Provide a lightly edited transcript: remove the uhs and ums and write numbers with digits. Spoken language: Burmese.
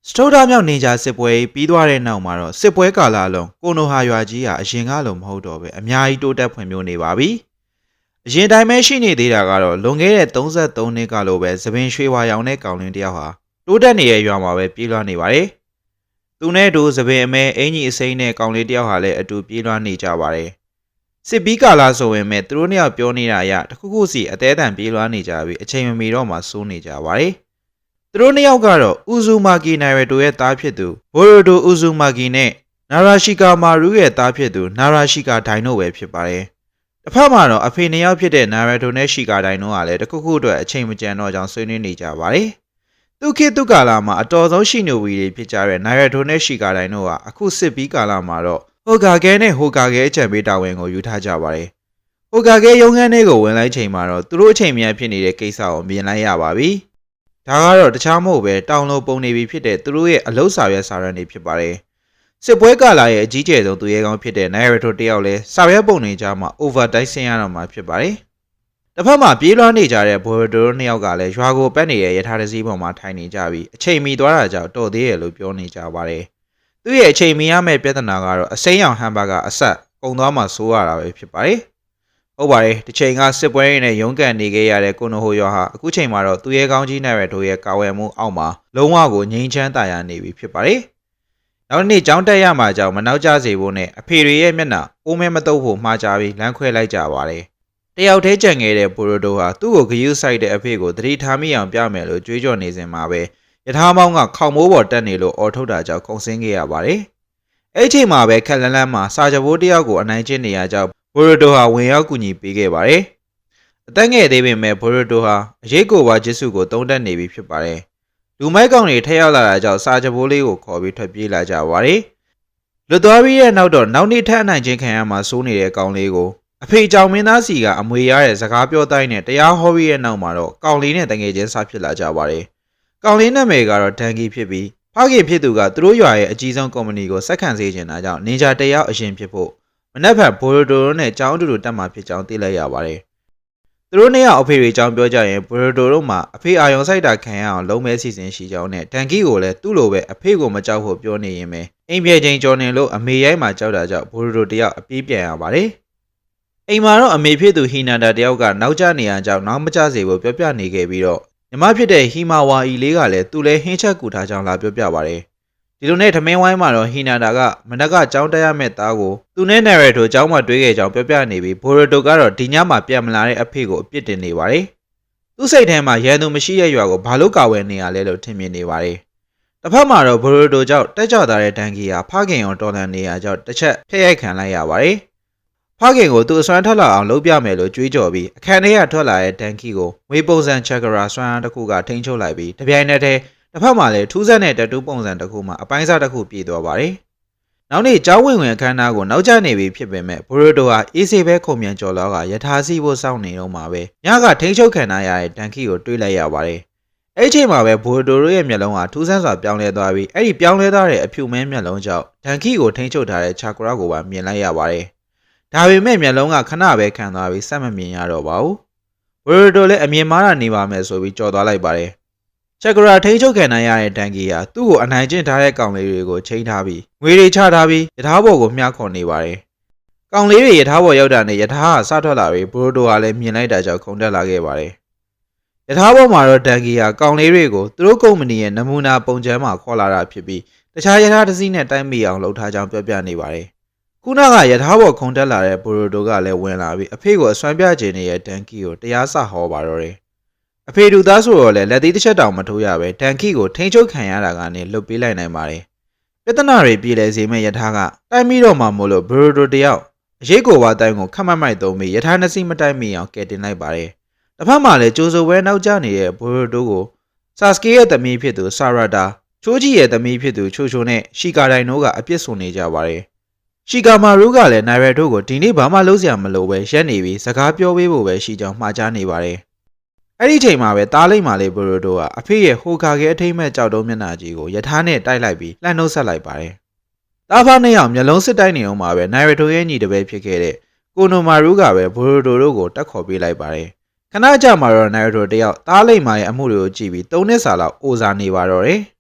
စတိုဒါမြောက်နေကြစစ်ပွဲပြီးသွားတဲ့နောက်မှာတော့စစ်ပွဲကာလအလုံးကိုနိုဟာရွာကြီးဟာအရင်ကလိုမဟုတ်တော့ပဲအများကြီးတိုးတက်ဖွံ့ဖြိုးနေပါပြီ။အရင်တိုင်းပဲရှိနေသေးတာကတော့လွန်ခဲ့တဲ့33နှစ်ကလိုပဲသပင်ရွှေဝါရောင်တဲ့ကောင်လင်းတယောက်ဟာတိုးတက်နေတဲ့ရွာမှာပဲပြေးလွှားနေပါတယ်။သူနဲ့တူသပင်အမဲအင်ကြီးအစိမ်းနဲ့ကောင်လေးတယောက်ဟာလည်းအတူပြေးလွှားနေကြပါတယ်။စစ်ပြီးကာလဆိုရင်မဲ့သူတို့နှစ်ယောက်ပြောနေတာအရတခုခုစီအသေးအံပြေးလွှားနေကြပြီးအချိန်မမီတော့မှစိုးနေကြပါတယ်။သူတို့နှစ်ယောက်ကတော့ဥဇူမာကီနိုင်ရတိုရဲ့သားဖြစ်သူဘိုရိုဒိုဥဇူမာကီနဲ့နာရာရှိကာမာရူရဲ့သားဖြစ်သူနာရာရှိကာဒိုင်တို့ပဲဖြစ်ပါတယ်။တစ်ဖက်မှာတော့အဖေနှစ်ယောက်ဖြစ်တဲ့နာရာတိုနဲ့ရှိကာဒိုင်တို့ကလည်းတခုခုအတွက်အချိန်မကျန်တော့ကြောင်းဆွေးနွေးနေကြပါတယ်။သူခေတ်သူကာလမှာအတော်ဆုံးရှိနေဝီတွေဖြစ်ကြတဲ့နာရာတိုနဲ့ရှိကာဒိုင်တို့ကအခုစစ်ပြီးကာလမှာတော့ဟိုဂါကဲနဲ့ဟိုဂါကဲအချံပေးတာဝန်ကိုယူထားကြပါတယ်။ဟိုဂါကဲရုံးခန်းတွေကိုဝင်လိုက်ချိန်မှာတော့သူတို့အချိန်မြန်ဖြစ်နေတဲ့ကိစ္စကိုမြင်လိုက်ရပါပြီ။ဒါကတော့တခြားမဟုတ်ပဲတောင်လိုပုံနေပြီဖြစ်တဲ့သူတို့ရဲ့အလုတ်စာရွက်စာရန်တွေဖြစ်ပါတယ်။စစ်ပွဲကာလရဲ့အကြီးကျယ်ဆုံးသူရဲကောင်းဖြစ်တဲ့နိုင်ရတိုတယောက်လည်းစာရွက်ပုံနေကြမှာ overtime ဆင်းရတော့မှာဖြစ်ပါတယ်။တစ်ဖက်မှာပြေးလွှားနေကြတဲ့ဘိုရိုဒိုနှစ်ယောက်ကလည်းရွာကိုပတ်နေတဲ့ရထားတစ်စီးပေါ်မှာထိုင်နေကြပြီးအချိန်မီသွားတာကြောင့်တော်သေးရဲ့လို့ပြောနေကြပါတယ်။သူ့ရဲ့အချိန်မီရမယ့်ပြဿနာကတော့အစိမ်းရောင်ဟမ်ဘာဂါအဆက်ကုန်သွားမှဆိုးရတာပဲဖြစ်ပါတယ်။ဟုတ်ပါတယ်တစ်ချိန်ကစစ်ပွဲရင်းနဲ့ရုန်းကန်နေခဲ့ရတဲ့ကိုနိုဟိုရွာဟာအခုချိန်မှာတော့သူရဲကောင်းကြီးနိုင်ရတို့ရဲ့ကာဝယ်မှုအောက်မှာလုံးဝကိုငြိမ်းချမ်းသာယာနေပြီဖြစ်ပါတယ်။နောက်နေ့ကျောင်းတက်ရမှာကြောင့်မနောက်ကျစေဖို့နဲ့အဖေတွေရဲ့မျက်နှာအိုးမဲမတုပ်ဖို့မှားကြပြီးလမ်းခွဲလိုက်ကြပါတယ်။တယောက်တည်းကြံခဲ့တဲ့ဘိုရိုဒိုဟာသူ့ကိုဂယုစိုက်တဲ့အဖေကိုသတိထားမိအောင်ပြမယ်လို့ကြွေးကြော်နေစဉ်မှာပဲယထာမောင်းကခေါင်မိုးပေါ်တက်နေလို့အော်ထုတ်တာကြောင့်ခုန်ဆင်းခဲ့ရပါတယ်။အဲ့ချိန်မှာပဲခက်လန်းလန်းမှာစာကြဘိုးတယောက်ကိုအနိုင်ကျင့်နေရကြောင်းဘိုရိုဒိုဟာဝင်ရောက်ကူညီပေးခဲ့ပါတယ်။အသက်ငယ်သေးပေမဲ့ဘိုရိုဒိုဟာအရေးကိုပါဂျစ်စုကိုတုံးတက်နေပြီဖြစ်ပါတယ်။လူမိုက်ကောင်တွေထက်ရောက်လာတာကြောင့်စာကြဘိုးလေးကိုခေါ်ပြီးထွက်ပြေးလာကြပါတယ်။လွတ်သွားပြီးရဲ့နောက်တော့နောက်နေ့ထပ်အနိုင်ချင်းခံရမှာစိုးနေတဲ့ကောင်လေးကိုအဖေကြောင့်မင်းသားစီကအမွေရတဲ့စကားပြောတိုင်းနဲ့တရားဟောပြီးရဲ့နောက်မှာတော့ကောင်လေးနဲ့တငယ်ချင်းစားဖြစ်လာကြပါတယ်။ကောင်လေးနာမည်ကတော့ဒန်ကီဖြစ်ပြီးဖခင်ဖြစ်သူကသူတို့ရွာရဲ့အကြီးဆုံးကုမ္ပဏီကိုစက္ကန့်စေချင်တာကြောင့်နင်ဂျာတယောက်အရင်ဖြစ်ဖို့မနက်ဖြန်ဘိုရိုဒိုနဲ့ကျောင်းတူတူတက်မှဖြစ်ကြောင်းသိလိုက်ရပါတယ်။သူတို့နှစ်ယောက်အဖေတွေကြောင်းပြောကြရင်ဘိုရိုဒိုတို့မှအဖေအာယုံစိုက်တာခံရအောင်လုံးမဲစီစဉ်ရှိကြောင်းနဲ့ဒန်ကီကိုလည်းသူ့လိုပဲအဖေကိုမကြောက်ဖို့ပြောနေရင်ပဲအိမ်ပြေချင်းကြော်နေလို့အမေရိုက်မှကြောက်တာကြောင့်ဘိုရိုဒိုတယောက်အပြေးပြန်ရပါတယ်။အိမ်မှာတော့အမေဖြစ်သူဟီနာတာတယောက်ကနောက်ကျနေရကြောင်းနောက်မကျစေဖို့ပြောပြနေခဲ့ပြီးတော့ညီမဖြစ်တဲ့ဟီမာဝါအီလေးကလည်းသူ့လဲဟင်းချက်ကူထားကြောင်းလာပြောပြပါတယ်။ဒီလိုနဲ့ထမင်းဝိုင်းမှာတော့ဟီနာတာကမနက်ကကြောင်းတက်ရမယ့်သားကိုသူနဲ့နယ်ရတိုကြောင်းမှာတွေးခဲ့ကြောင်းပြောပြနေပြီးဘိုရိုတိုကတော့ဒီညမှာပြန်မလာတဲ့အဖေကိုအပြစ်တင်နေပါတယ်။သူ့စိတ်ထဲမှာရန်သူမရှိရဲ့ရွာကိုဘာလို့ကာဝယ်နေရလဲလို့ထင်မြင်နေပါတယ်။တစ်ဖက်မှာတော့ဘိုရိုတိုကြောင့်တက်ကြွသားတဲ့ဒန်ကီဟာဖခင်ရောတော်လန်နေရကြောင်းတစ်ချက်ဖျက်ရိုက်ခံလိုက်ရပါတယ်။ဖခင်ကိုသူအစွမ်းထက်လာအောင်လုပ်ပြမယ်လို့ကြွေးကြော်ပြီးအခန်းထဲကထွက်လာတဲ့ဒန်ကီကိုဝေးပုံစံချက်ဂရာစွမ်းအားတစ်ခုကထိန်းချုပ်လိုက်ပြီးတပြိုင်နက်တည်းတစ်ဖက်မှာလည်းထူးဆန်းတဲ့တတူးပုံစံတစ်ခုမှအပိုင်းစားတစ်ခုပြည့်သွားပါတယ်။နောက်နေ့ကျောင်းဝင်အခမ်းအနားကိုနောက်ကျနေပြီဖြစ်ပေမဲ့ဘိုရိုတိုဟာအေးစေးပဲခုံမြန်ကြော်လောကယထာစီဖို့စောင့်နေတော့မှာပဲညကထိန်းချုပ်ခံရတဲ့ဒန်ကီကိုတွေးလိုက်ရပါတယ်။အဲ့ချိန်မှာပဲဘိုရိုတိုရဲ့မျက်လုံးဟာထူးဆန်းစွာပြောင်းလဲသွားပြီးအဲ့ဒီပြောင်းလဲသွားတဲ့အဖြူမဲမျက်လုံးကြောင့်ဒန်ကီကိုထိန်းချုပ်ထားတဲ့ချာကရာကိုပါမြင်လိုက်ရပါတယ်။ဒါပေမဲ့မျက်လုံးကခဏပဲခံသွားပြီးစက်မမြင်ရတော့ပါဘူး။ဘိုရိုတိုလည်းအမြင်မှားတာနေပါမယ်ဆိုပြီးကြော်သွားလိုက်ပါတယ်။ချက်ဂရာထိန်းချုပ်ခံနိုင်ရတဲ့ဒန်ကီဟာသူ့ကိုအနိုင်ကျင့်ထားတဲ့ကောင်လေးတွေကိုချိန်ထားပြီးငွေတွေချထားပြီးယထာဘော်ကိုမျှခေါ်နေပါတယ်။ကောင်လေးတွေယထာဘော်ရောက်တာနဲ့ယထာကစထွက်လာပြီးဘိုရိုတိုကလည်းမြင်လိုက်တာကြောင့်ခုန်တက်လာခဲ့ပါတယ်။ယထာဘော်မှာတော့ဒန်ကီဟာကောင်လေးတွေကိုသူတို့ကုမ္ပဏီရဲ့နမူနာပုံချမ်းမှာခေါ်လာတာဖြစ်ပြီးတခြားယထာတစ်စီးနဲ့တိုင်းမိအောင်လှုပ်ထားကြောင်းပြောပြနေပါတယ်။ခုနကယထာဘော်ခုန်တက်လာတဲ့ဘိုရိုတိုကလည်းဝင်လာပြီးအဖေကိုအစွမ်းပြခြင်းနေတဲ့ဒန်ကီကိုတရားစဟောပါတော့တယ်။အဖေတူသားဆိုတော့လေလက်သေးတစ်ချက်တောင်မထိုးရပဲဒန်ကီကိုထိန်းချုပ်ခံရတာကနေလွတ်ပေးလိုက်နိုင်ပါတယ်။ပြဿနာတွေပြေလည်စေမဲ့ယထာကတိုင်းပြီးတော့မှမို့လို့ဘရိုဒိုတယောက်အရေးကိုပါတိုင်းကိုခတ်မမိုက်သုံးပြီးယထာနှစ်စီးမတိုင်းမိအောင်ကယ်တင်လိုက်ပါတယ်။တစ်ဖက်မှာလည်းကြိုးစိုးဝဲနောက်ကျနေတဲ့ဘရိုဒိုကိုဆာစကေရဲ့သမီးဖြစ်သူဆာရတာချိုးကြီးရဲ့သမီးဖြစ်သူချိုချိုနဲ့ရှီကာဒိုင်တို့ကအပြစ်ဆိုနေကြပါတယ်။ရှီကာမာရူကလည်းနိုင်ရတိုကိုဒီနေ့ဘာမှလုပ်စရာမလိုပဲရက်နေပြီးစကားပြောပေးဖို့ပဲရှိကြောင်းမှားကြားနေပါတယ်။အဲ့ဒီချိန်မှာပဲတားလိမ့်မာလေးဘိုရိုတိုကအဖေရဲ့ဟိုကာကဲအထိမ့်မဲ့ကြောက်တုံးမျက်နှာကြီးကိုယထာနဲ့တိုက်လိုက်ပြီးလှန်နှုတ်ဆက်လိုက်ပါတယ်။တားဖားနှစ်ယောက်မျက်လုံးစစ်တိုက်နေအောင်မှာပဲနိုင်ရတိုရဲ့ညီတပည့်ဖြစ်ခဲ့တဲ့ကိုနိုမာရူကပဲဘိုရိုတိုတို့ကိုတက်ခေါ်ပေးလိုက်ပါတယ်။ခဏကြာမှာတော့နိုင်ရတိုတယောက်တားလိမ့်မာရဲ့အမှုတွေကိုကြည့်ပြီး3နှစ်စာလောက်အိုစာနေပါတော့တယ်။